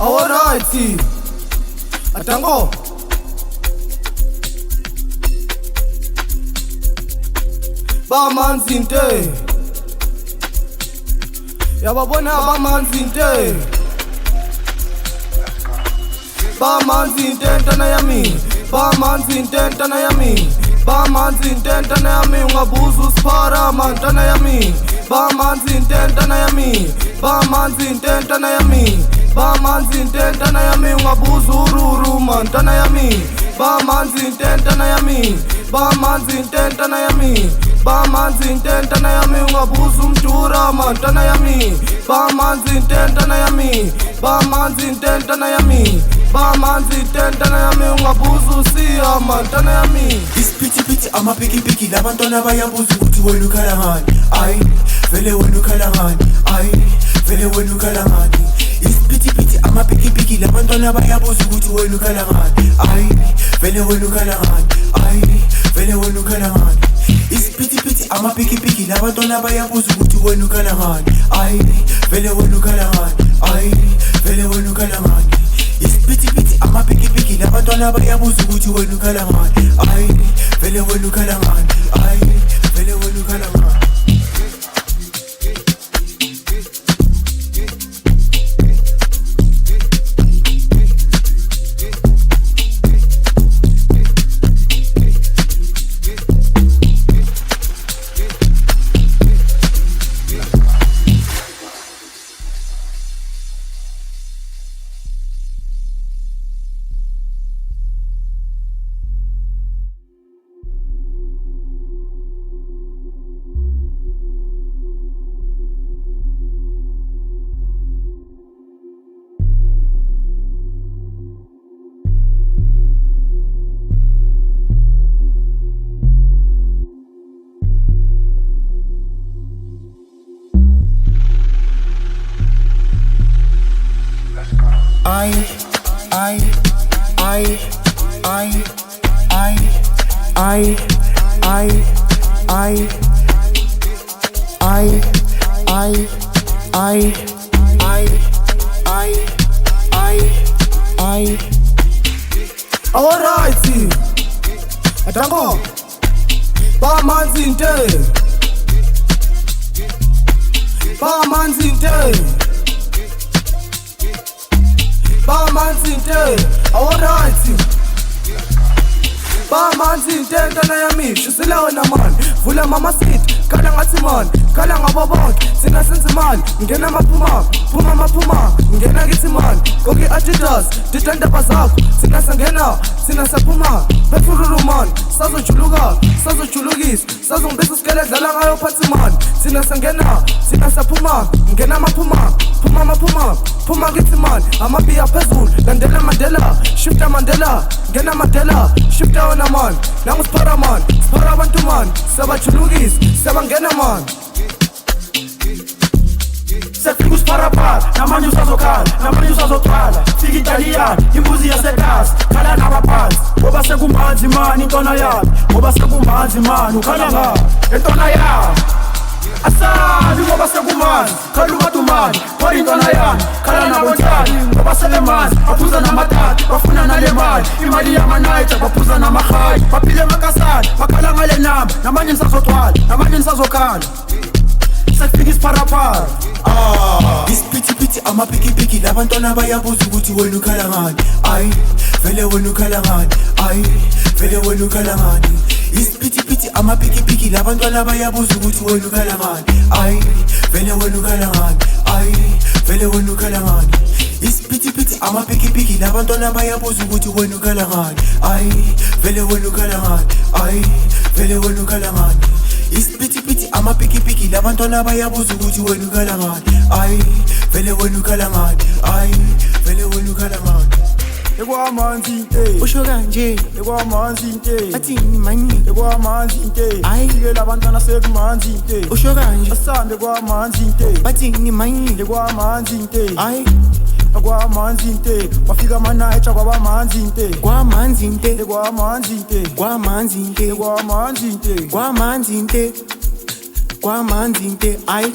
Alright, atango bamanzi inte yababona bamanzi inte bamanzi inte ntana yami bamanzi inte ntana yami bamanzi inte ntana yami ungabuza usiphara mantana yami bamanzi inte ntana yami bamanzi inte ntana yami bamanzi inte ntana yami ungabuza ururu mantana yami bamanzi inte ntana yami bamanzi inte ntana yami bamanzi inte ntana yami ungabuza umdura mantana yami bamanzi inte ntana yami bamanzi inte ntana yami bamanzi inte ntana yami ungabuza usiya mantana yami isiphithiphithi amapikipiki labantwana bayabuza ukuthi wena ukhala ngani ayi vele wena ukhala ngani ayi vele wena ukhala ngani isiphithiphithi amapikipiki labantwana bayabuza ukuthi wena ukhala ngani ayi vele wena ukhala ngani ayi vele wena ukhala ngani isiphithiphithi amapikipiki labantwana bayabuza ukuthi wena ukhala ngani ayi vele wena ukhala ngani ayi vele wena ukhala ngani isiphithiphithi amapikipiki labantwana bayabuza ukuthi wena ukhala ngani ayi vele wena ukhala ngani ayi vele wena ukhala ngani Alright, atango bamanzi inte bamanzi inte bamanzi inte alright bamanzi inte ntana yami shisila wena man vula mama seat kala ngathi man kala ngabo bonke sina senze man ngena maphuma phuma maphuma ngena kithi man koki Adidas ditandaba zakho sina sangena sina saphuma befururu man sazojulukisa sazongibisa isikele dlala ngayo phansi man sina sangena sina saphuma ngena maphuma phuma maphuma phuma kithi man amabiya phezulu landela Mandela shifta Mandela ngena Mandela shifta wena man nangu siphara man siphara abantu man sabajulukisa sabangena man Sefika usipharaphala, namanje usazokhala, namanje usazothwala Fika Italiyani, imbuzi yasekhasi, khala nabaphansi Ngoba sekumanzi mani intona yami, ngoba sekumanzi mani ukhala ngami Intona yami, asabi ngoba sekumanzi, khala umadumani Khona intona yami, khala nabontali, ngoba selemanzi Baphuza namatati, bafuna nale mali Imali yamanayitha, baphuza namahayi Baphile makasana, bakhala ngale namba Namanje nisazothwala, namanje nisazokhala Sefika isipharaphala isiphithiphithi amapikipiki labantwana bayabuza ukuthi wena ukhala ngani ayi vele wena ukhala ngani ayi vele wena ukhala ngani isiphithiphithi amapikipiki labantwana bayabuza ukuthi wena ukhala ngani ayi vele wena ukhala ngani ayi vele wena ukhala ngani isiphithiphithi amapikipiki labantwana bayabuza ukuthi wena ukhala ngani ayi vele wena ukhala ngani ayi vele wena ukhala ngani isiphithiphithi amapikipiki labantwana bayabuza ukuthi wena ukhala ngani ayi vele wena ukhala ngani ayi vele wena ukhala ngani Ekwamanzi inte usho kanje ekwamanzi inte athini mani ekwamanzi inte Ayi. Fike labantwana sekumanzi inte usho kanje asambe kwamanzi inte bathini mani ekwamanzi inte ayi ekwamanzi inte wafika manayitha kwabamanzi inte kwamanzi inte ekwamanzi inte kwamanzi inte ekwamanzi inte kwamanzi inte kwamanzi inte ayi